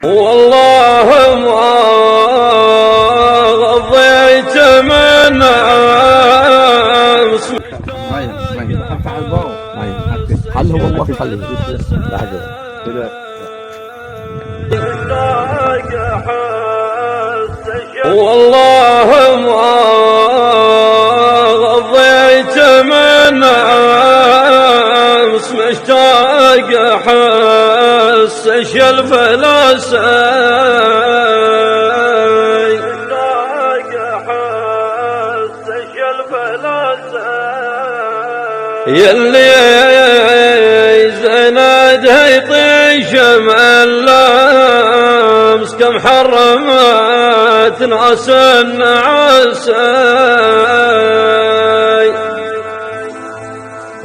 والله ما غضيت من امس. حله والله يخليه. والله ما غضيت من امس، مشتاق احس يلي زند يطيش من لمس، كم حرمت ناس النعسي،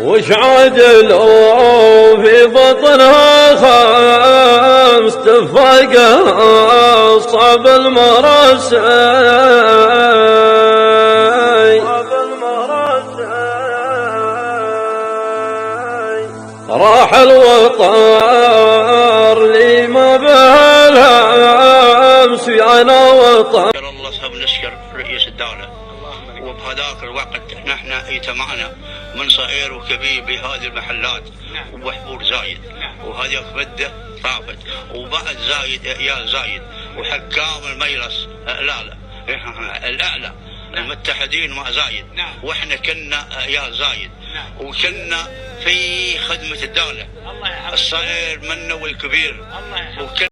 وش عدلوا في بطنها خمس، تفاق اصحاب المراسي. راح الوطر لي ما بالهمس، انا وطن. الله سب نشكر رئيس الدولة، وبهذاك الوقت نحن اجتمعنا من صغير وكبير بهذه المحلات وبحفور زايد، وهذه بده طافت، وبعد زايد عيال زايد، وحكام المجلس الاعلى المتحدين مع زايد، واحنا كنا عيال زايد، وكنا في خدمة الدولة، الصغير منا والكبير.